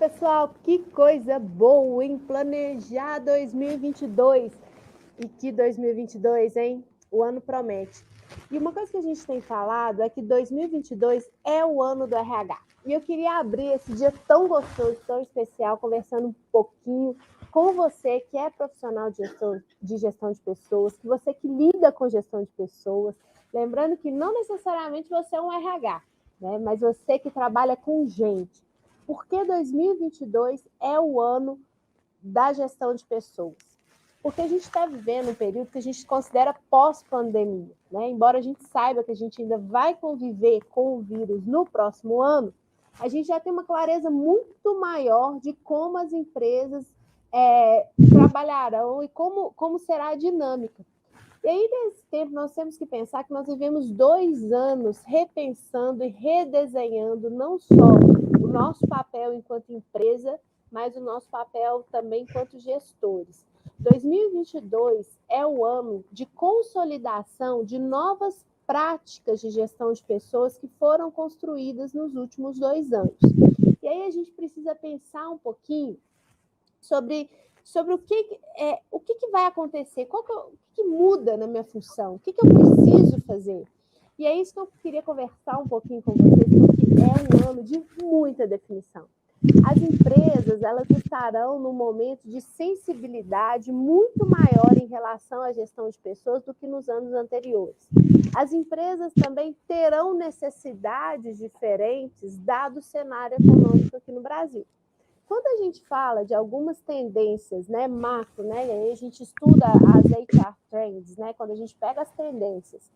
pessoal, que coisa boa, hein? Planejar 2022. E que 2022, hein? O ano promete. E uma coisa que a gente tem falado é que 2022 é o ano do RH. E eu queria abrir esse dia tão gostoso, tão especial, conversando um pouquinho com você que é profissional de gestão de pessoas, que você que lida com gestão de pessoas. Lembrando que não necessariamente você é um RH, né? Mas você que trabalha com gente. Porque 2022 é o ano da gestão de pessoas? Porque a gente está vivendo um período que a gente considera pós-pandemia, né? Embora a gente saiba que a gente ainda vai conviver com o vírus no próximo ano, a gente já tem uma clareza muito maior de como as empresas trabalharão e como será a dinâmica. E aí, nesse tempo, nós temos que pensar que nós vivemos 2 anos repensando e redesenhando não só o nosso papel enquanto empresa, mas o nosso papel também enquanto gestores. 2022 é o ano de consolidação de novas práticas de gestão de pessoas que foram construídas nos últimos 2 anos. E aí a gente precisa pensar um pouquinho sobre o que vai acontecer, o que muda na minha função, o que eu preciso fazer. E é isso que eu queria conversar um pouquinho com vocês, porque é um ano de muita definição. As empresas, elas estarão num momento de sensibilidade muito maior em relação à gestão de pessoas do que nos anos anteriores. As empresas também terão necessidades diferentes, dado o cenário econômico aqui no Brasil. Quando a gente fala de algumas tendências, né, macro, né, e aí a gente estuda as HR trends, né, quando a gente pega as tendências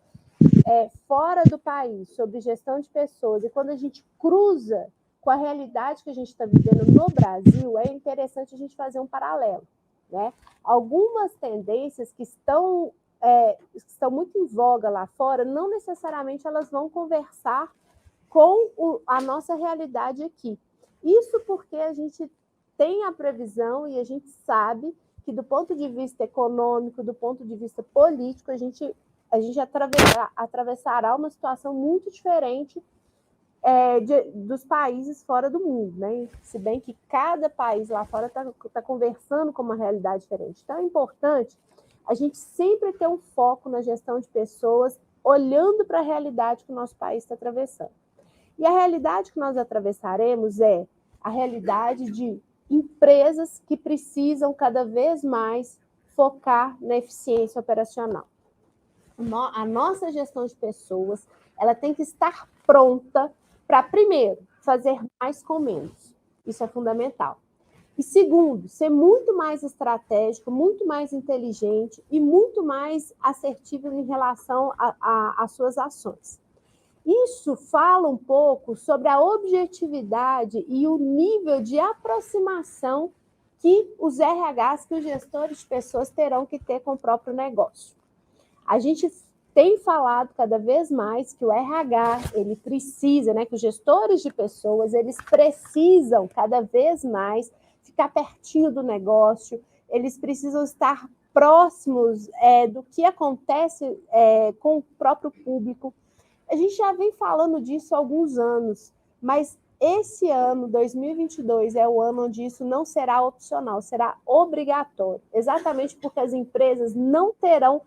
fora do país sobre gestão de pessoas e quando a gente cruza com a realidade que a gente está vivendo no Brasil, é interessante a gente fazer um paralelo, né? Algumas tendências que estão muito em voga lá fora, não necessariamente elas vão conversar com a nossa realidade aqui. Isso porque a gente tem a previsão e a gente sabe que, do ponto de vista econômico, do ponto de vista político, a gente atravessará uma situação muito diferente dos países fora do mundo, né? Se bem que cada país lá fora está conversando com uma realidade diferente. Então, é importante a gente sempre ter um foco na gestão de pessoas, olhando para a realidade que o nosso país está atravessando. E a realidade que nós atravessaremos é a realidade de empresas que precisam cada vez mais focar na eficiência operacional. A nossa gestão de pessoas, ela tem que estar pronta para, primeiro, fazer mais com menos. Isso é fundamental. E, segundo, ser muito mais estratégico, muito mais inteligente e muito mais assertivo em relação às suas ações. Isso fala um pouco sobre a objetividade e o nível de aproximação que os RHs, que os gestores de pessoas terão que ter com o próprio negócio. A gente tem falado cada vez mais que o RH, ele precisa, né, que os gestores de pessoas, eles precisam cada vez mais ficar pertinho do negócio, eles precisam estar próximos do que acontece com o próprio público. A gente já vem falando disso há alguns anos, mas esse ano, 2022, é o ano onde isso não será opcional, será obrigatório, exatamente porque as empresas não terão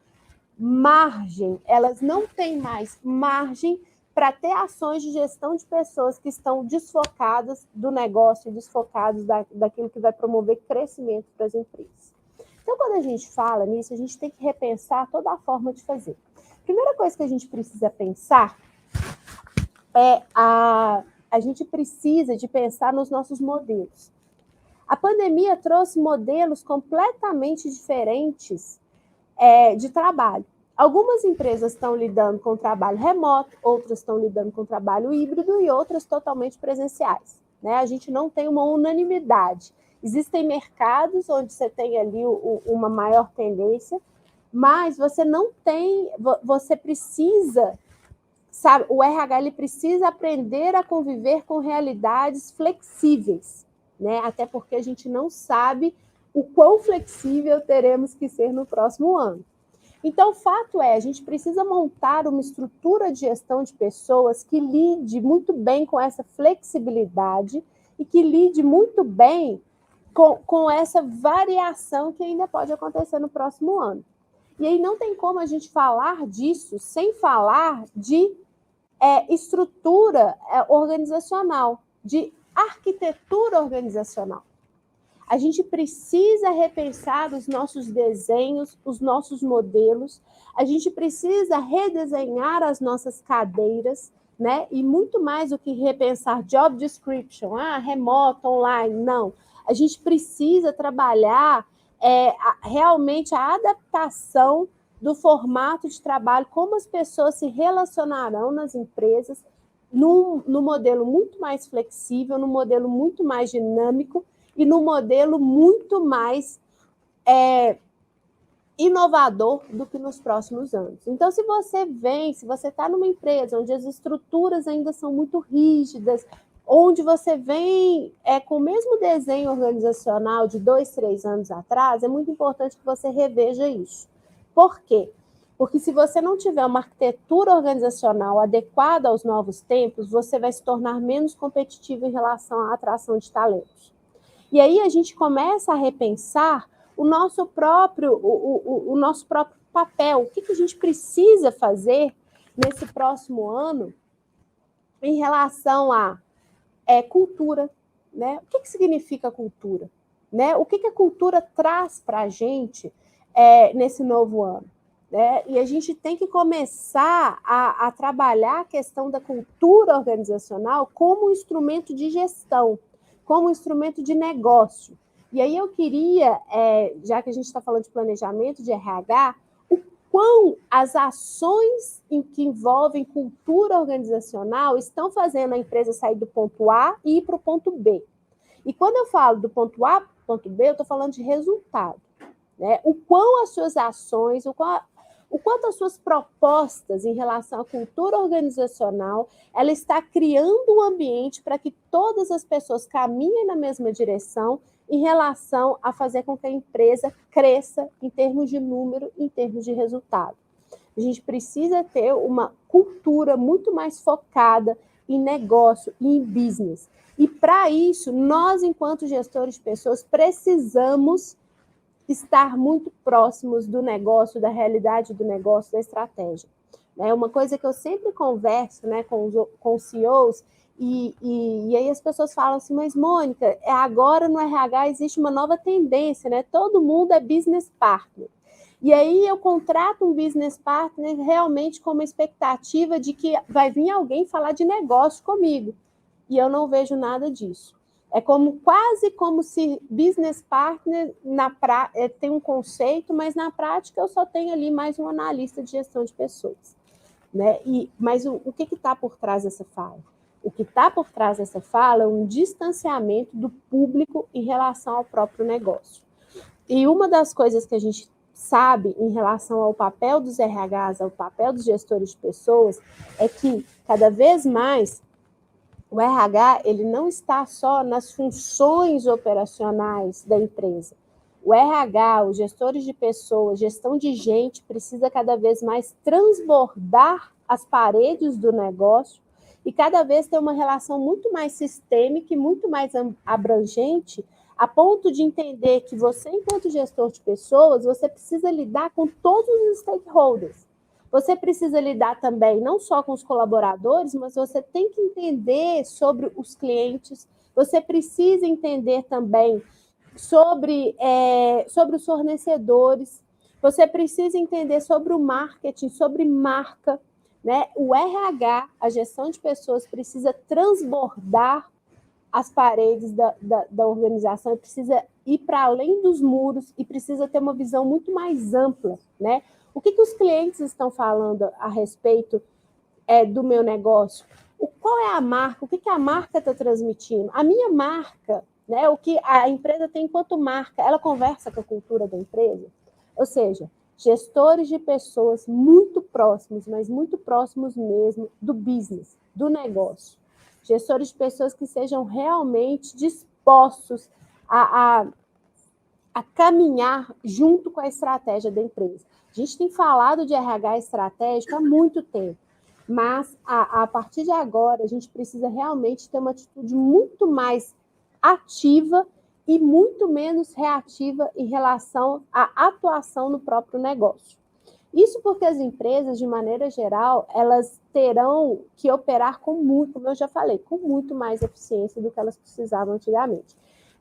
margem, elas não têm mais margem para ter ações de gestão de pessoas que estão desfocadas do negócio, desfocadas daquilo que vai promover crescimento para as empresas. Então, quando a gente fala nisso, a gente tem que repensar toda a forma de fazer. Primeira coisa que a gente precisa pensar é a gente precisa de pensar nos nossos modelos. A pandemia trouxe modelos completamente diferentes de trabalho. Algumas empresas estão lidando com trabalho remoto, outras estão lidando com trabalho híbrido e outras totalmente presenciais, né? A gente não tem uma unanimidade. Existem mercados onde você tem ali uma maior tendência, mas você precisa, sabe, o RH ele precisa aprender a conviver com realidades flexíveis, né? Até porque a gente não sabe o quão flexível teremos que ser no próximo ano. Então, o fato é, a gente precisa montar uma estrutura de gestão de pessoas que lide muito bem com essa flexibilidade e que lide muito bem com essa variação que ainda pode acontecer no próximo ano. E aí não tem como a gente falar disso sem falar de estrutura organizacional, de arquitetura organizacional. A gente precisa repensar os nossos desenhos, os nossos modelos, a gente precisa redesenhar as nossas cadeiras, né? E muito mais do que repensar job description, remoto, online, não. A gente precisa trabalhar realmente a adaptação do formato de trabalho, como as pessoas se relacionarão nas empresas, num modelo muito mais flexível, num modelo muito mais dinâmico, e num modelo muito mais inovador do que nos próximos anos. Então, se você está numa empresa onde as estruturas ainda são muito rígidas, onde você vem com o mesmo desenho organizacional de 2, 3 anos atrás, é muito importante que você reveja isso. Por quê? Porque se você não tiver uma arquitetura organizacional adequada aos novos tempos, você vai se tornar menos competitivo em relação à atração de talentos. E aí a gente começa a repensar o nosso próprio papel, o que a gente precisa fazer nesse próximo ano em relação à cultura, né? O que significa cultura? Né? O que a cultura traz para a gente nesse novo ano? Né? E a gente tem que começar a trabalhar a questão da cultura organizacional como um instrumento de gestão, como um instrumento de negócio. E aí eu queria, já que a gente está falando de planejamento de RH, o quão as ações que envolvem cultura organizacional estão fazendo a empresa sair do ponto A e ir para o ponto B. E quando eu falo do ponto A para o ponto B, eu estou falando de resultado. Né? O quão as suas ações, o quanto as suas propostas em relação à cultura organizacional, ela está criando um ambiente para que todas as pessoas caminhem na mesma direção em relação a fazer com que a empresa cresça em termos de número, em termos de resultado. A gente precisa ter uma cultura muito mais focada em negócio e em business. E, para isso, nós, enquanto gestores de pessoas, precisamos estar muito próximos do negócio, da realidade do negócio, da estratégia. Uma coisa que eu sempre converso, né, com CEOs, e aí as pessoas falam assim, mas Mônica, agora no RH existe uma nova tendência, né? Todo mundo é business partner. E aí eu contrato um business partner realmente com uma expectativa de que vai vir alguém falar de negócio comigo. E eu não vejo nada disso. É quase como se business partner tem um conceito, mas na prática eu só tenho ali mais um analista de gestão de pessoas. Né? Mas o que está por trás dessa fala? O que está por trás dessa fala é um distanciamento do público em relação ao próprio negócio. E uma das coisas que a gente sabe em relação ao papel dos RHs, ao papel dos gestores de pessoas, é que cada vez mais o RH ele não está só nas funções operacionais da empresa. O RH, os gestores de pessoas, gestão de gente, precisa cada vez mais transbordar as paredes do negócio e cada vez ter uma relação muito mais sistêmica e muito mais abrangente, a ponto de entender que você, enquanto gestor de pessoas, você precisa lidar com todos os stakeholders. Você precisa lidar também não só com os colaboradores, mas você tem que entender sobre os clientes, você precisa entender também sobre os fornecedores, você precisa entender sobre o marketing, sobre marca. Né? O RH, a gestão de pessoas, precisa transbordar as paredes da organização, precisa ir para além dos muros e precisa ter uma visão muito mais ampla. Né? O que os clientes estão falando a respeito do meu negócio? Qual é a marca? O que a marca está transmitindo? A minha marca, né, o que a empresa tem enquanto marca, ela conversa com a cultura da empresa? Ou seja, gestores de pessoas muito próximos, mas muito próximos mesmo do business, do negócio. Gestores de pessoas que sejam realmente dispostos a caminhar junto com a estratégia da empresa. A gente tem falado de RH estratégico há muito tempo, mas a partir de agora a gente precisa realmente ter uma atitude muito mais ativa e muito menos reativa em relação à atuação no próprio negócio. Isso porque as empresas, de maneira geral, elas terão que operar com muito, como eu já falei, com muito mais eficiência do que elas precisavam antigamente.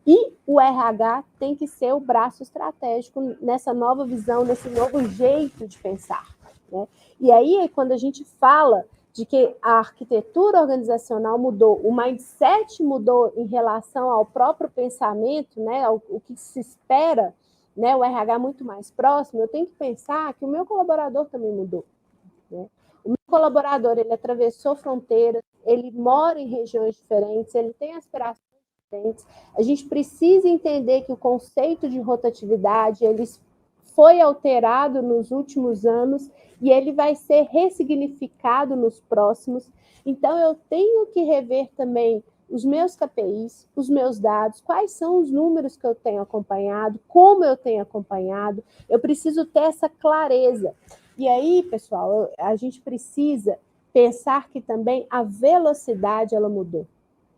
E o RH tem que ser o braço estratégico nessa nova visão, nesse novo jeito de pensar, né? E aí, quando a gente fala de que a arquitetura organizacional mudou, o mindset mudou em relação ao próprio pensamento, né, o que se espera, né, o RH muito mais próximo, eu tenho que pensar que o meu colaborador também mudou, né? O meu colaborador, ele atravessou fronteiras, ele mora em regiões diferentes, ele tem aspirações diferentes. A gente precisa entender que o conceito de rotatividade, ele foi alterado nos últimos anos e ele vai ser ressignificado nos próximos. Então, eu tenho que rever também os meus KPIs, os meus dados, quais são os números que eu tenho acompanhado, como eu tenho acompanhado, eu preciso ter essa clareza. E aí, pessoal, a gente precisa pensar que também a velocidade ela mudou,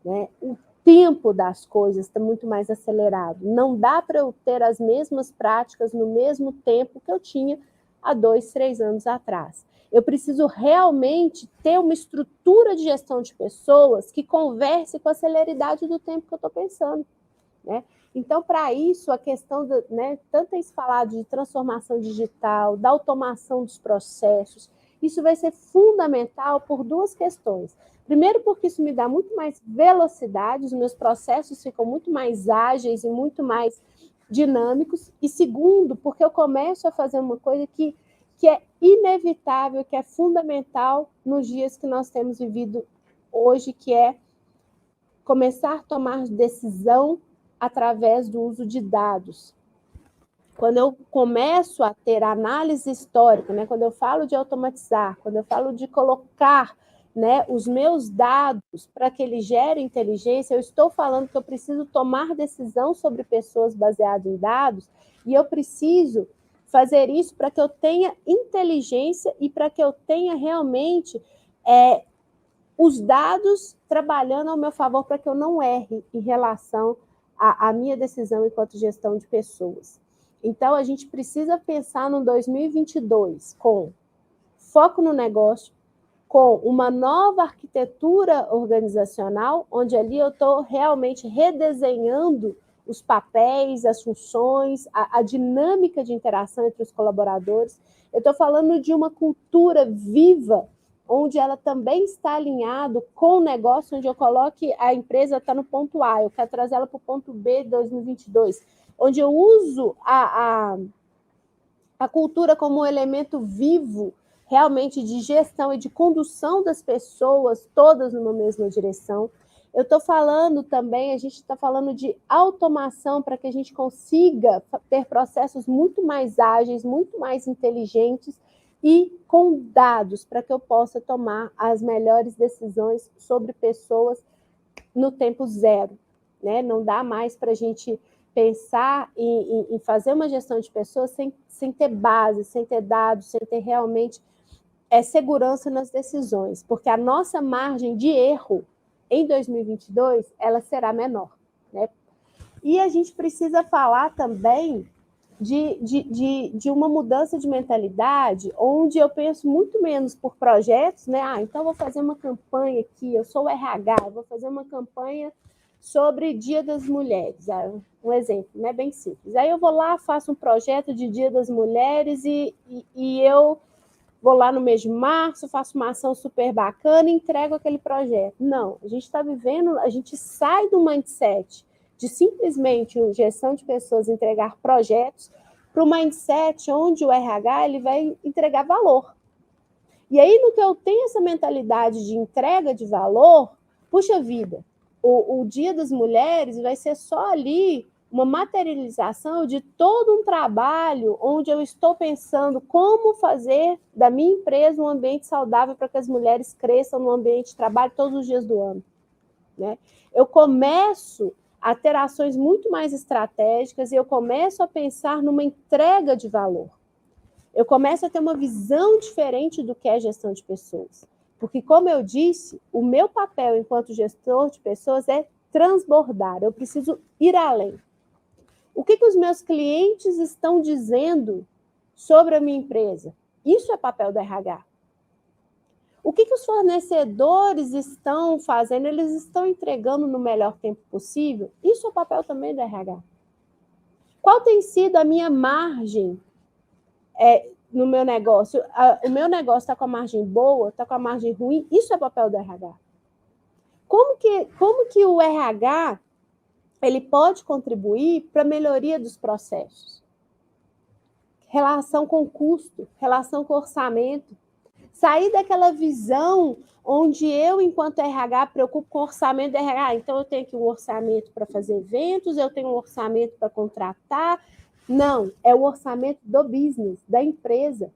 né? O tempo das coisas está muito mais acelerado. Não dá para eu ter as mesmas práticas no mesmo tempo que eu tinha há 2, 3 anos atrás. Eu preciso realmente ter uma estrutura de gestão de pessoas que converse com a celeridade do tempo que eu estou pensando, né? Então, para isso, a questão, né, tanto é falado de transformação digital, da automação dos processos, isso vai ser fundamental por duas questões. Primeiro, porque isso me dá muito mais velocidade, os meus processos ficam muito mais ágeis e muito mais dinâmicos. E segundo, porque eu começo a fazer uma coisa que é inevitável, que é fundamental nos dias que nós temos vivido hoje, que é começar a tomar decisão através do uso de dados. Quando eu começo a ter análise histórica, né, quando eu falo de automatizar, quando eu falo de colocar, né, os meus dados para que eles gerem inteligência, eu estou falando que eu preciso tomar decisão sobre pessoas baseadas em dados, e eu preciso fazer isso para que eu tenha inteligência e para que eu tenha realmente os dados trabalhando ao meu favor para que eu não erre em relação à minha decisão enquanto gestão de pessoas. Então, a gente precisa pensar no 2022 com foco no negócio, com uma nova arquitetura organizacional, onde ali eu estou realmente redesenhando os papéis, as funções, a dinâmica de interação entre os colaboradores. Eu estou falando de uma cultura viva, onde ela também está alinhado com o negócio, onde eu coloque a empresa está no ponto A, eu quero trazer ela para o ponto B de 2022, onde eu uso a cultura como um elemento vivo, realmente de gestão e de condução das pessoas, todas numa mesma direção. Eu estou falando também, a gente está falando de automação para que a gente consiga ter processos muito mais ágeis, muito mais inteligentes e com dados para que eu possa tomar as melhores decisões sobre pessoas no tempo zero, né? Não dá mais para a gente pensar em fazer uma gestão de pessoas sem ter base, sem ter dados, sem ter realmente segurança nas decisões, porque a nossa margem de erro em 2022 ela será menor, né? E a gente precisa falar também de uma mudança de mentalidade, onde eu penso muito menos por projetos, né? Então vou fazer uma campanha aqui, eu sou o RH, vou fazer uma campanha sobre Dia das Mulheres, um exemplo, né? Bem simples. Aí eu vou lá, faço um projeto de Dia das Mulheres e eu vou lá no mês de março, faço uma ação super bacana e entrego aquele projeto. Não, a gente está vivendo, a gente sai do mindset de simplesmente gestão de pessoas entregar projetos para o mindset onde o RH ele vai entregar valor. E aí, no que eu tenho essa mentalidade de entrega de valor, puxa vida, o Dia das Mulheres vai ser só ali uma materialização de todo um trabalho onde eu estou pensando como fazer da minha empresa um ambiente saudável para que as mulheres cresçam no ambiente de trabalho todos os dias do ano, né? Eu começo a ter ações muito mais estratégicas e eu começo a pensar numa entrega de valor. Eu começo a ter uma visão diferente do que é gestão de pessoas. Porque, como eu disse, o meu papel enquanto gestor de pessoas é transbordar, eu preciso ir além. O que os meus clientes estão dizendo sobre a minha empresa? Isso é papel do RH. O que os fornecedores estão fazendo? Eles estão entregando no melhor tempo possível? Isso é papel também do RH. Qual tem sido a minha margem no meu negócio? O meu negócio está com a margem boa? Está com a margem ruim? Isso é papel do RH. Como que o RH ele pode contribuir para a melhoria dos processos? Relação com custo, relação com orçamento. Sair daquela visão onde eu, enquanto RH, preocupo com o orçamento do RH. Então, eu tenho aqui um orçamento para fazer eventos, eu tenho um orçamento para contratar. Não, é o orçamento do business, da empresa.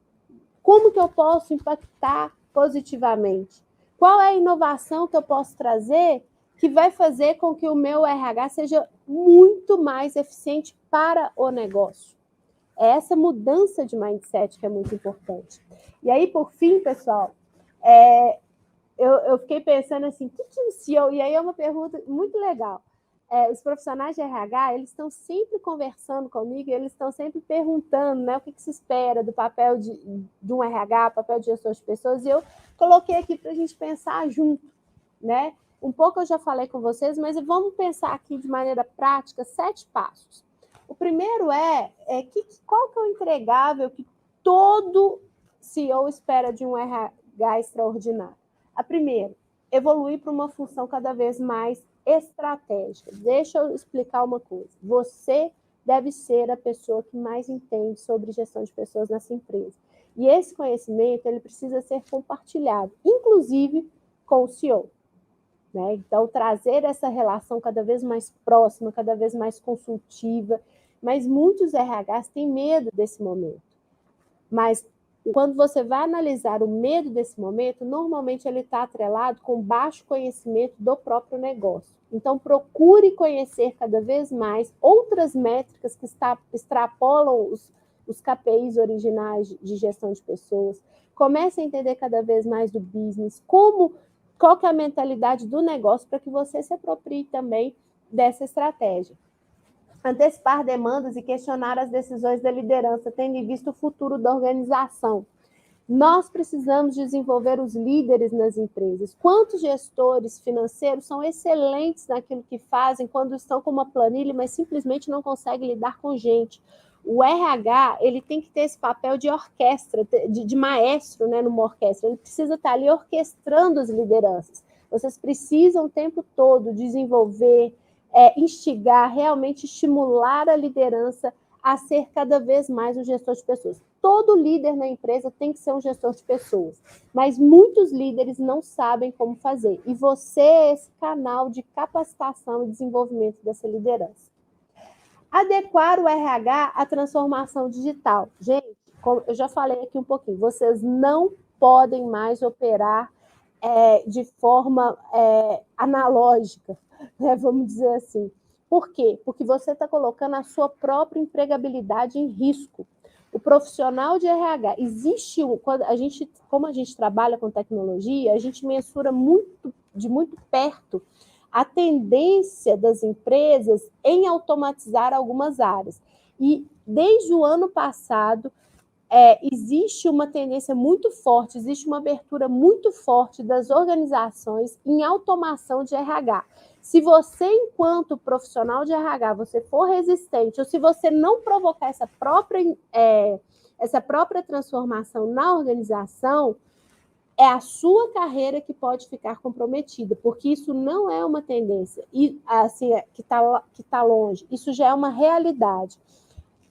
Como que eu posso impactar positivamente? Qual é a inovação que eu posso trazer que vai fazer com que o meu RH seja muito mais eficiente para o negócio? É essa mudança de mindset que é muito importante. E aí, por fim, pessoal, eu fiquei pensando assim, o que o CEO... E aí é uma pergunta muito legal. Os profissionais de RH, eles estão sempre conversando comigo, eles estão sempre perguntando, né, o que se espera do papel de um RH, papel de gestor de pessoas, e eu coloquei aqui para a gente pensar junto, né? Um pouco eu já falei com vocês, mas vamos pensar aqui de maneira prática 7 passos. O primeiro qual que é o entregável que todo CEO espera de um RH extraordinário? A primeira, evoluir para uma função cada vez mais estratégica. Deixa eu explicar uma coisa. Você deve ser a pessoa que mais entende sobre gestão de pessoas nessa empresa. E esse conhecimento ele precisa ser compartilhado, inclusive com o CEO. Né? Então, trazer essa relação cada vez mais próxima, cada vez mais consultiva. Mas muitos RHs têm medo desse momento. Mas quando você vai analisar o medo desse momento, normalmente ele está atrelado com baixo conhecimento do próprio negócio. Então, procure conhecer cada vez mais outras métricas que extrapolam os KPIs originais de gestão de pessoas. Comece a entender cada vez mais do business, qual que é a mentalidade do negócio para que você se aproprie também dessa estratégia. Antecipar demandas e questionar as decisões da liderança, tendo em vista o futuro da organização. Nós precisamos desenvolver os líderes nas empresas. Quantos gestores financeiros são excelentes naquilo que fazem quando estão com uma planilha, mas simplesmente não conseguem lidar com gente? O RH ele tem que ter esse papel de orquestra, de maestro, né, numa orquestra. Ele precisa estar ali orquestrando as lideranças. Vocês precisam o tempo todo desenvolver, instigar, realmente estimular a liderança a ser cada vez mais um gestor de pessoas. Todo líder na empresa tem que ser um gestor de pessoas, mas muitos líderes não sabem como fazer. E você é esse canal de capacitação e desenvolvimento dessa liderança. Adequar o RH à transformação digital. Gente, como eu já falei aqui um pouquinho, vocês não podem mais operar de forma analógica, né, vamos dizer assim. Por quê? Porque você está colocando a sua própria empregabilidade em risco. O profissional de RH, como a gente trabalha com tecnologia, a gente mensura de muito perto a tendência das empresas em automatizar algumas áreas. E desde o ano passado, existe uma tendência muito forte, existe uma abertura muito forte das organizações em automação de RH. Se você, enquanto profissional de RH, você for resistente, ou se você não provocar essa própria transformação na organização, é a sua carreira que pode ficar comprometida, porque isso não é uma tendência assim, que tá longe, isso já é uma realidade.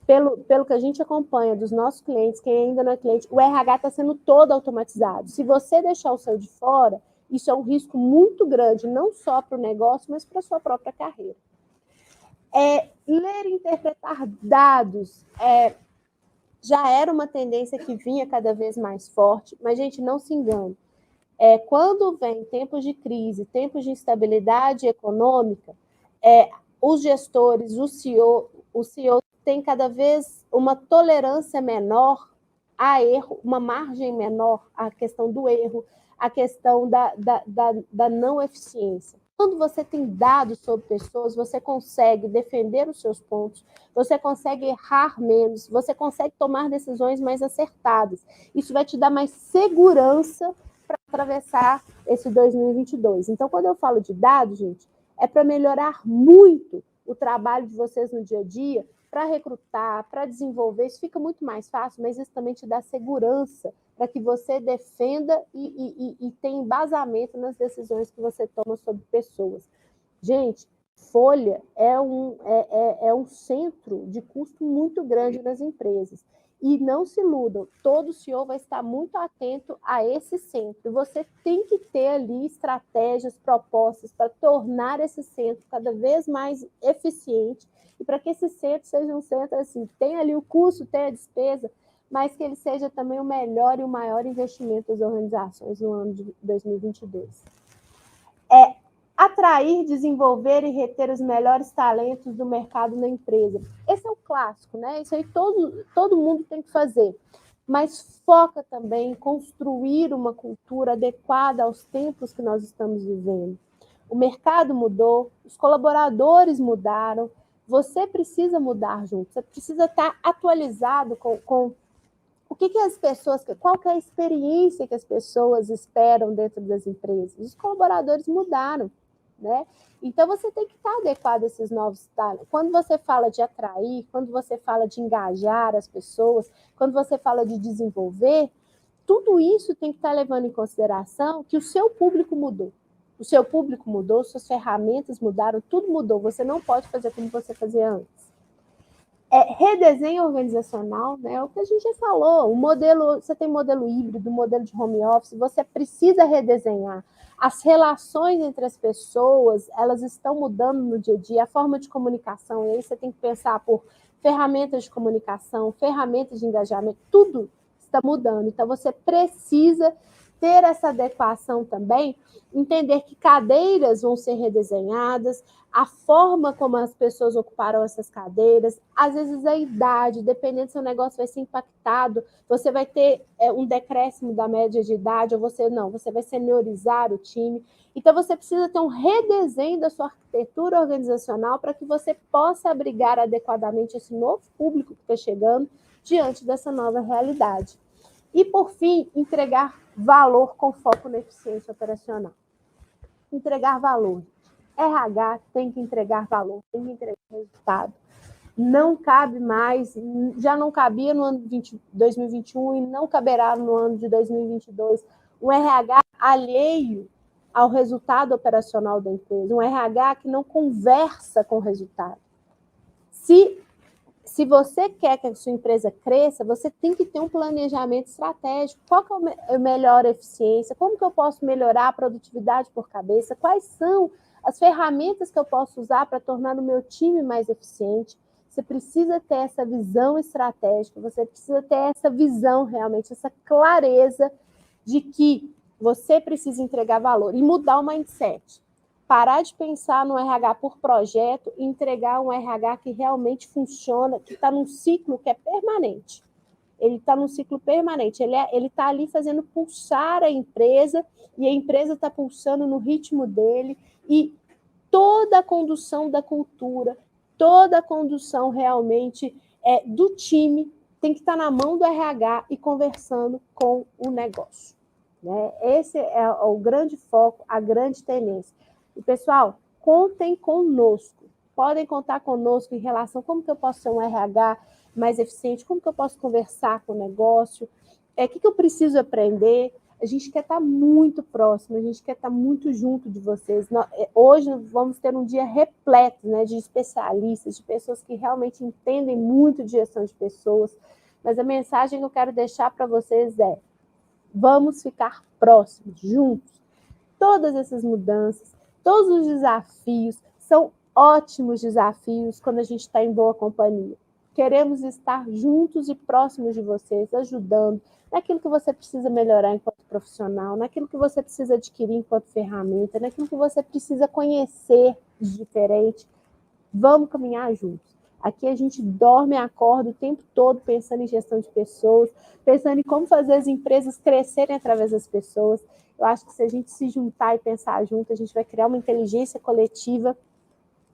Pelo que a gente acompanha dos nossos clientes, quem ainda não é cliente, o RH está sendo todo automatizado. Se você deixar o seu de fora, isso é um risco muito grande, não só para o negócio, mas para a sua própria carreira. Ler e interpretar dados já era uma tendência que vinha cada vez mais forte, mas, gente, não se engane. Quando vem tempos de crise, tempos de instabilidade econômica, os gestores, o CEO tem cada vez uma tolerância menor a erro, uma margem menor à questão do erro, à questão da não eficiência. Quando você tem dados sobre pessoas, você consegue defender os seus pontos, você consegue errar menos, você consegue tomar decisões mais acertadas. Isso vai te dar mais segurança para atravessar esse 2022. Então, quando eu falo de dados, gente, é para melhorar muito o trabalho de vocês no dia a dia, para recrutar, para desenvolver. Isso fica muito mais fácil, mas isso também te dá segurança para que você defenda e tenha embasamento nas decisões que você toma sobre pessoas. Gente, folha é um centro de custo muito grande nas empresas. E não se iludam, todo CEO vai estar muito atento a esse centro. Você tem que ter ali estratégias, propostas para tornar esse centro cada vez mais eficiente e para que esse centro seja um centro assim, que tenha ali o custo, tenha a despesa, mas que ele seja também o melhor e o maior investimento das organizações no ano de 2022. Atrair, desenvolver e reter os melhores talentos do mercado na empresa. Esse é o clássico, né? Isso aí todo mundo tem que fazer. Mas foca também em construir uma cultura adequada aos tempos que nós estamos vivendo. O mercado mudou, os colaboradores mudaram, você precisa mudar junto, você precisa estar atualizado com o que as pessoas, qual que é a experiência que as pessoas esperam dentro das empresas. Os colaboradores mudaram, né? Então, você tem que estar adequado a esses novos talentos. Quando você fala de atrair, quando você fala de engajar as pessoas, quando você fala de desenvolver, tudo isso tem que estar levando em consideração que o seu público mudou. O seu público mudou, suas ferramentas mudaram, tudo mudou. Você não pode fazer como você fazia antes. Redesenho organizacional, né? É o que a gente já falou. O modelo, você tem modelo híbrido, modelo de home office, você precisa redesenhar. As relações entre as pessoas, elas estão mudando no dia a dia, a forma de comunicação, e aí você tem que pensar por ferramentas de comunicação, ferramentas de engajamento, tudo está mudando. Então, você precisa ter essa adequação também, entender que cadeiras vão ser redesenhadas, a forma como as pessoas ocuparam essas cadeiras, às vezes a idade, dependendo se o negócio vai ser impactado, você vai ter um decréscimo da média de idade, ou você vai seniorizar o time. Então, você precisa ter um redesenho da sua arquitetura organizacional para que você possa abrigar adequadamente esse novo público que está chegando diante dessa nova realidade. E, por fim, entregar valor com foco na eficiência operacional. Entregar valor. RH tem que entregar valor, tem que entregar resultado. Não cabe mais, já não cabia no ano de 2021 e não caberá no ano de 2022, um RH alheio ao resultado operacional da empresa, um RH que não conversa com o resultado. Se você quer que a sua empresa cresça, você tem que ter um planejamento estratégico. Qual que é a melhor eficiência? Como que eu posso melhorar a produtividade por cabeça? Quais são as ferramentas que eu posso usar para tornar o meu time mais eficiente? Você precisa ter essa visão estratégica, você precisa ter essa visão realmente, essa clareza de que você precisa entregar valor e mudar o mindset. Parar de pensar no RH por projeto e entregar um RH que realmente funciona, que está num ciclo que é permanente. Ele está num ciclo permanente, ele está ali fazendo pulsar a empresa e a empresa está pulsando no ritmo dele e toda a condução da cultura, toda a condução realmente do time tem que estar na mão do RH e conversando com o negócio. Né? Esse é o grande foco, a grande tendência. E, pessoal, contem conosco. Podem contar conosco em relação a como que eu posso ser um RH mais eficiente, como que eu posso conversar com o negócio, o que eu preciso aprender. A gente quer estar muito próximo, a gente quer estar muito junto de vocês. Hoje vamos ter um dia repleto, né, de especialistas, de pessoas que realmente entendem muito de gestão de pessoas. Mas a mensagem que eu quero deixar para vocês é: vamos ficar próximos, juntos. Todas essas mudanças, todos os desafios são ótimos desafios quando a gente está em boa companhia. Queremos estar juntos e próximos de vocês, ajudando naquilo que você precisa melhorar enquanto profissional, naquilo que você precisa adquirir enquanto ferramenta, naquilo que você precisa conhecer de diferente. Vamos caminhar juntos. Aqui a gente dorme e acorda o tempo todo pensando em gestão de pessoas, pensando em como fazer as empresas crescerem através das pessoas. Eu acho que se a gente se juntar e pensar junto, a gente vai criar uma inteligência coletiva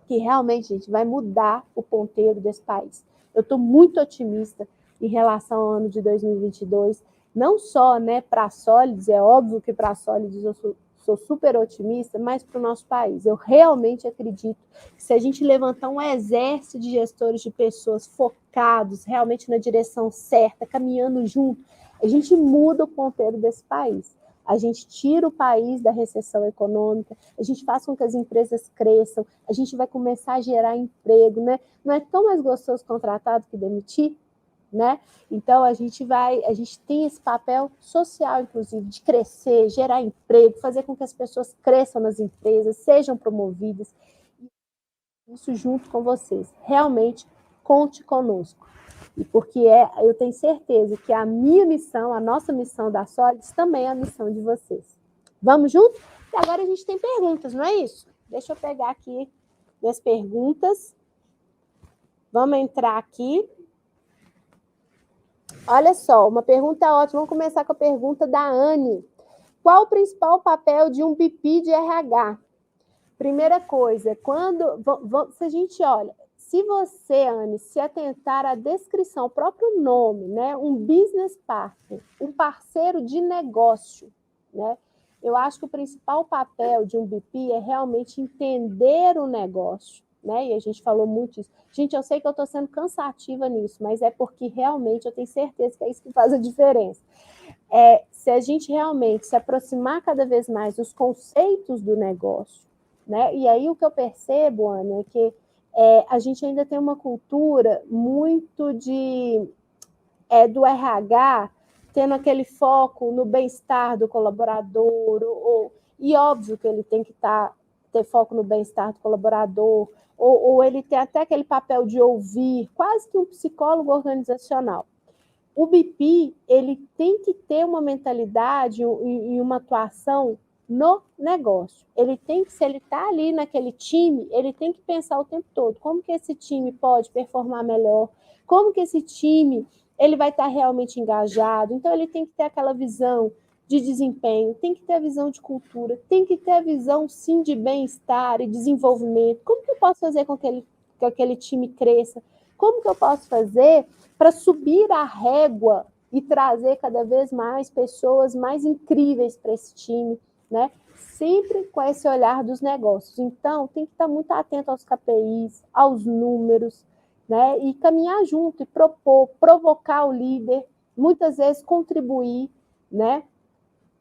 que realmente, gente, vai mudar o ponteiro desse país. Eu estou muito otimista em relação ao ano de 2022, não só, né, para a Sólides, é óbvio que para a Sólides eu sou super otimista, mas para o nosso país. Eu realmente acredito que se a gente levantar um exército de gestores, de pessoas focados realmente na direção certa, caminhando junto, a gente muda o ponteiro desse país. A gente tira o país da recessão econômica, a gente faz com que as empresas cresçam, a gente vai começar a gerar emprego, né? Não é tão mais gostoso contratar do que demitir, né? Então a gente tem esse papel social, inclusive, de crescer, gerar emprego, fazer com que as pessoas cresçam nas empresas, sejam promovidas. Isso junto com vocês. Realmente, conte conosco. E porque eu tenho certeza que a minha missão, a nossa missão da Sólides, também é a missão de vocês. Vamos junto? E agora a gente tem perguntas, não é isso? Deixa eu pegar aqui minhas perguntas. Vamos entrar aqui. Olha só, uma pergunta ótima. Vamos começar com a pergunta da Anne. Qual o principal papel de um BP de RH? Primeira coisa, se a gente olha, se você, Anne, se atentar à descrição, o próprio nome, né, um business partner, um parceiro de negócio, né, eu acho que o principal papel de um BP é realmente entender o negócio, né, e a gente falou muito isso. Gente, eu sei que eu estou sendo cansativa nisso, mas é porque realmente eu tenho certeza que é isso que faz a diferença. Se a gente realmente se aproximar cada vez mais dos conceitos do negócio, né? E aí o que eu percebo, Ana, é que a gente ainda tem uma cultura muito do RH, tendo aquele foco no bem-estar do colaborador, e óbvio que ele tem que ter foco no bem-estar do colaborador, ou ele tem até aquele papel de ouvir, quase que um psicólogo organizacional. O BP, ele tem que ter uma mentalidade e uma atuação no negócio. Se ele está ali naquele time, ele tem que pensar o tempo todo como que esse time pode performar melhor, como que esse time ele vai estar realmente engajado. Então, ele tem que ter aquela visão de desempenho, tem que ter a visão de cultura, tem que ter a visão, sim, de bem-estar e desenvolvimento. Como que eu posso fazer com que aquele time cresça? Como que eu posso fazer para subir a régua e trazer cada vez mais pessoas mais incríveis para esse time, né? Sempre com esse olhar dos negócios. Então, tem que estar muito atento aos KPIs, aos números, né? E caminhar junto e provocar o líder, muitas vezes contribuir, né?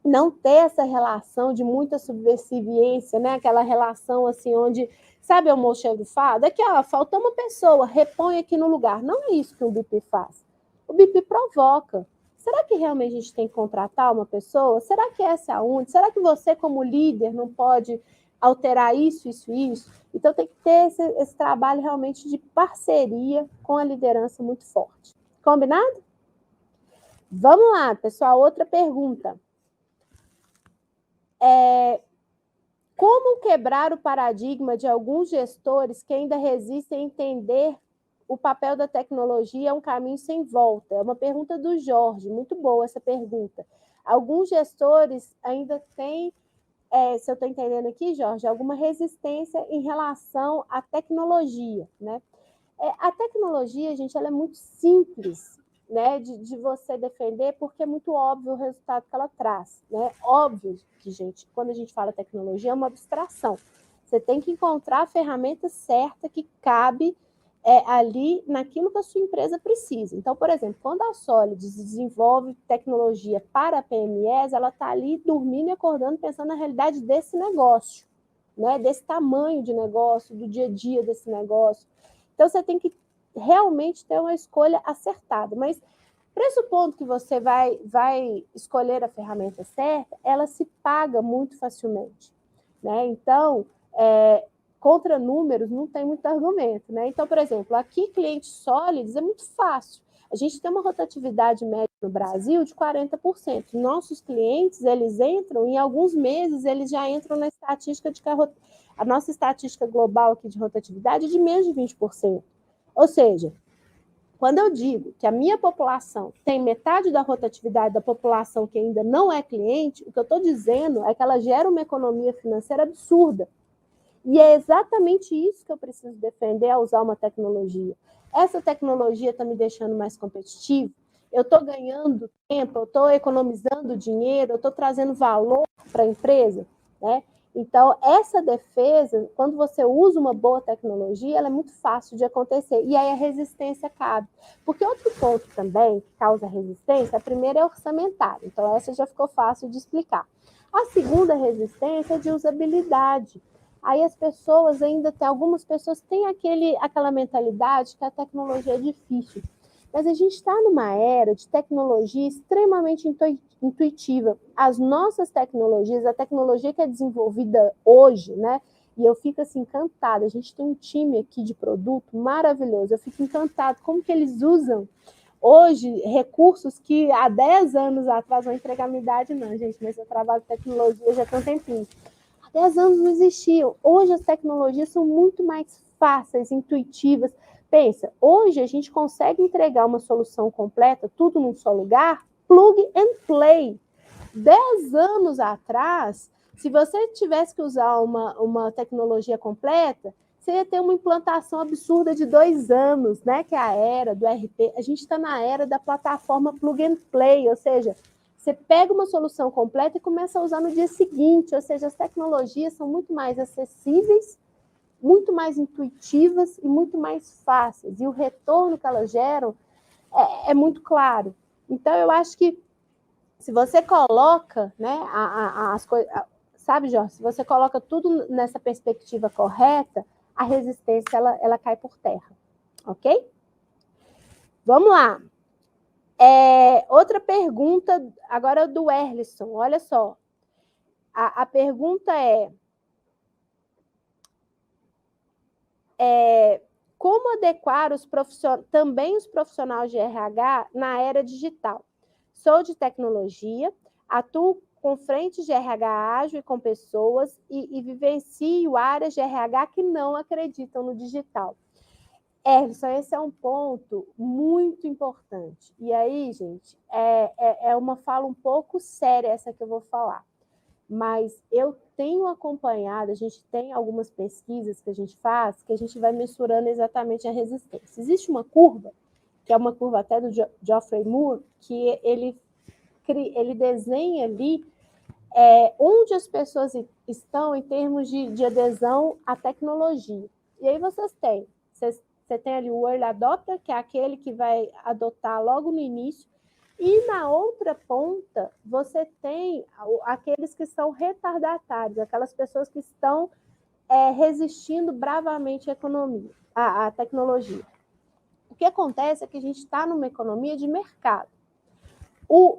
Não ter essa relação de muita subversiviência, né? Aquela relação assim onde, sabe, o almoxarifado? Aqui, ó, faltou uma pessoa, repõe aqui no lugar. Não é isso que o BP faz. O BP provoca. Será que realmente a gente tem que contratar uma pessoa? Será que essa é a única? Será que você, como líder, não pode alterar isso, isso, isso? Então, tem que ter esse trabalho realmente de parceria com a liderança muito forte. Combinado? Vamos lá, pessoal. Outra pergunta. Como quebrar o paradigma de alguns gestores que ainda resistem a entender o papel da tecnologia é um caminho sem volta? É uma pergunta do Jorge, muito boa essa pergunta. Alguns gestores ainda têm, se eu estou entendendo aqui, Jorge, alguma resistência em relação à tecnologia, né? A tecnologia, gente, ela é muito simples, né, de você defender, porque é muito óbvio o resultado que ela traz, né? Óbvio que, gente, quando a gente fala tecnologia, é uma abstração. Você tem que encontrar a ferramenta certa que cabe ali naquilo que a sua empresa precisa. Então, por exemplo, quando a Sólides desenvolve tecnologia para PMEs, ela está ali dormindo e acordando pensando na realidade desse negócio, né? Desse tamanho de negócio, do dia a dia desse negócio. Então, você tem que realmente ter uma escolha acertada. Mas, pressupondo que você vai escolher a ferramenta certa, ela se paga muito facilmente, né? Então, contra números não tem muito argumento, né? Então, por exemplo, aqui, clientes sólidos é muito fácil. A gente tem uma rotatividade média no Brasil de 40%. Nossos clientes, eles entram, em alguns meses, eles já entram na estatística de que a nossa estatística global aqui de rotatividade é de menos de 20%. Ou seja, Quando eu digo que a minha população tem metade da rotatividade da população que ainda não é cliente, o que eu estou dizendo é que ela gera uma economia financeira absurda. E é exatamente isso que eu preciso defender ao usar uma tecnologia. Essa tecnologia está me deixando mais competitivo, eu estou ganhando tempo, eu estou economizando dinheiro, eu estou trazendo valor para a empresa, né? Então, essa defesa, quando você usa uma boa tecnologia, ela é muito fácil de acontecer. E aí a resistência cabe. Porque outro ponto também que causa resistência, a primeira é orçamentária. Então, essa já ficou fácil de explicar. A segunda resistência é de usabilidade. Aí as pessoas ainda tem, algumas pessoas têm aquela mentalidade que a tecnologia é difícil. Mas a gente está numa era de tecnologia extremamente intuitiva. As nossas tecnologias, a tecnologia que é desenvolvida hoje, né? E eu fico assim encantada. A gente tem um time aqui de produto maravilhoso. Eu fico encantada como que eles usam hoje recursos que há 10 anos atrás, vão entregar a minha idade, não, gente, mas eu trabalho em tecnologia já tem um tempinho. 10 anos não existiam. Hoje as tecnologias são muito mais fáceis, intuitivas. Pensa, hoje a gente consegue entregar uma solução completa, tudo num só lugar, plug and play. 10 anos atrás, se você tivesse que usar uma tecnologia completa, você ia ter uma implantação absurda de 2 anos, né? Que é a era do ERP. A gente está na era da plataforma plug and play, ou seja, você pega uma solução completa e começa a usar no dia seguinte, ou seja, as tecnologias são muito mais acessíveis, muito mais intuitivas e muito mais fáceis. E o retorno que elas geram é muito claro. Então, eu acho que se você coloca, né, as coisas, sabe, Jorge, se você coloca tudo nessa perspectiva correta, a resistência ela cai por terra, ok? Vamos lá. Outra pergunta, agora do Erlisson, olha só. A pergunta como adequar também os profissionais de RH na era digital? Sou de tecnologia, atuo com frentes de RH ágil e com pessoas e vivencio áreas de RH que não acreditam no digital. Erlisson, esse é um ponto muito importante. E aí, gente, é uma fala um pouco séria essa que eu vou falar. Mas eu tenho acompanhado, a gente tem algumas pesquisas que a gente faz, que a gente vai mensurando exatamente a resistência. Existe uma curva, que é uma curva até do Geoffrey Moore, que ele desenha ali onde as pessoas estão em termos de adesão à tecnologia. E aí você tem ali o early adopter, que é aquele que vai adotar logo no início, e na outra ponta você tem aqueles que são retardatários, aquelas pessoas que estão resistindo bravamente à tecnologia. O que acontece é que a gente está numa economia de mercado.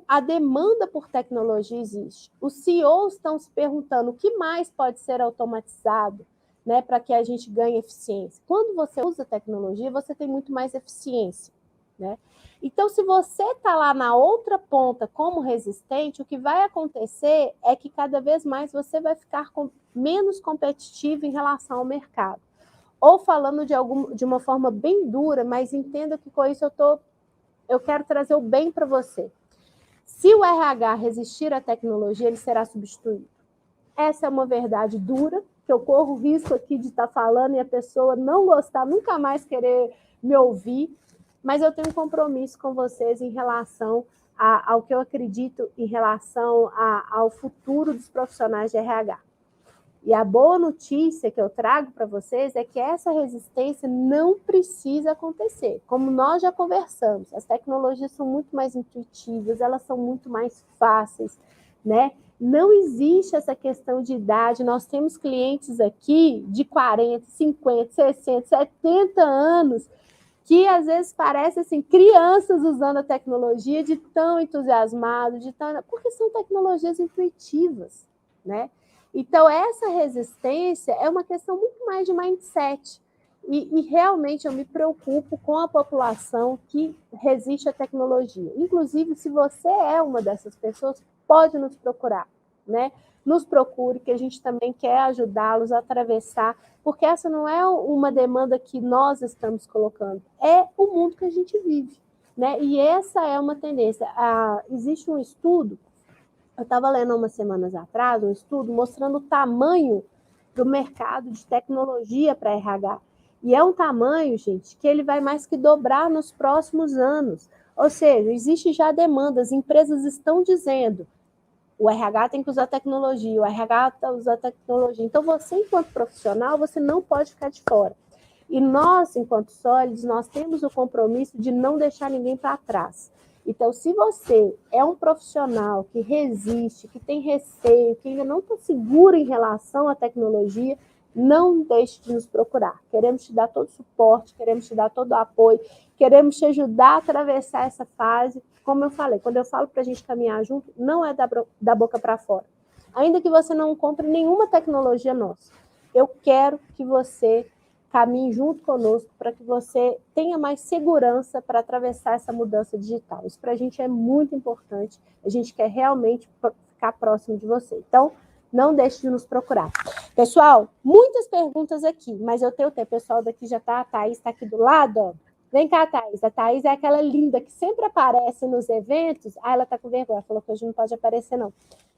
A demanda por tecnologia existe. Os CEOs estão se perguntando o que mais pode ser automatizado, né, para que a gente ganhe eficiência. Quando você usa tecnologia, você tem muito mais eficiência, né? Então, se você está lá na outra ponta como resistente, o que vai acontecer é que cada vez mais você vai ficar menos competitivo em relação ao mercado. Ou falando de uma forma bem dura, mas entenda que com isso eu quero trazer o bem para você. Se o RH resistir à tecnologia, ele será substituído. Essa é uma verdade dura, que eu corro o risco aqui de estar falando e a pessoa não gostar, nunca mais querer me ouvir, mas eu tenho um compromisso com vocês em relação ao que eu acredito em relação ao futuro dos profissionais de RH. E a boa notícia que eu trago para vocês é que essa resistência não precisa acontecer. Como nós já conversamos, as tecnologias são muito mais intuitivas, elas são muito mais fáceis, né? Não existe essa questão de idade. Nós temos clientes aqui de 40, 50, 60, 70 anos que às vezes parecem assim, crianças usando a tecnologia de tão entusiasmados, porque são tecnologias intuitivas, né? Então, essa resistência é uma questão muito mais de mindset. E realmente eu me preocupo com a população que resiste à tecnologia. Inclusive, se você é uma dessas pessoas, pode nos procurar. né? Nos procure, que a gente também quer ajudá-los a atravessar, porque essa não é uma demanda que nós estamos colocando, é o mundo que a gente vive, né? E essa é uma tendência. Existe um estudo, eu estava lendo umas semanas atrás, um estudo mostrando o tamanho do mercado de tecnologia para RH. E é um tamanho, gente, que ele vai mais que dobrar nos próximos anos. Ou seja, existe já demanda, as empresas estão dizendo, o RH tem que usar tecnologia, o RH tem que usar tecnologia. Então, você, enquanto profissional, você não pode ficar de fora. E nós, enquanto sólidos, nós temos o compromisso de não deixar ninguém para trás. Então, se você é um profissional que resiste, que tem receio, que ainda não está seguro em relação à tecnologia, não deixe de nos procurar. Queremos te dar todo o suporte, queremos te dar todo o apoio, queremos te ajudar a atravessar essa fase. Como eu falei, quando eu falo para a gente caminhar junto, não é da boca para fora. Ainda que você não compre nenhuma tecnologia nossa, eu quero que você caminhe junto conosco para que você tenha mais segurança para atravessar essa mudança digital. Isso para a gente é muito importante. A gente quer realmente ficar próximo de você. Então, não deixe de nos procurar. Pessoal, muitas perguntas aqui, mas eu tenho tempo. O pessoal daqui já está, a Thaís está aqui do lado, ó. Vem cá, Thaís. A Thaís é aquela linda que sempre aparece nos eventos. Ela está com vergonha, falou que hoje não pode aparecer, não.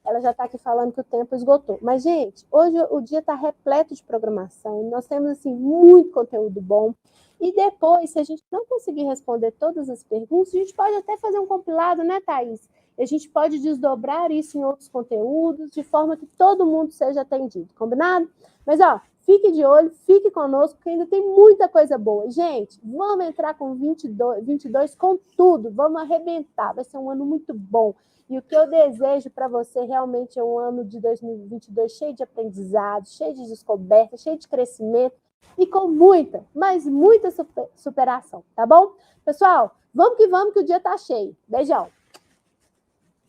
Ela já está aqui falando que o tempo esgotou. Mas, gente, hoje o dia está repleto de programação. Nós temos, assim, muito conteúdo bom. E depois, se a gente não conseguir responder todas as perguntas, a gente pode até fazer um compilado, né, Thaís? E a gente pode desdobrar isso em outros conteúdos, de forma que todo mundo seja atendido. Combinado? Mas, ó, fique de olho, fique conosco, porque ainda tem muita coisa boa. Gente, vamos entrar com 22 com tudo, vamos arrebentar, vai ser um ano muito bom. E o que eu desejo para você realmente é um ano de 2022 cheio de aprendizado, cheio de descoberta, cheio de crescimento e com muita, mas muita superação, tá bom? Pessoal, vamos que o dia tá cheio. Beijão!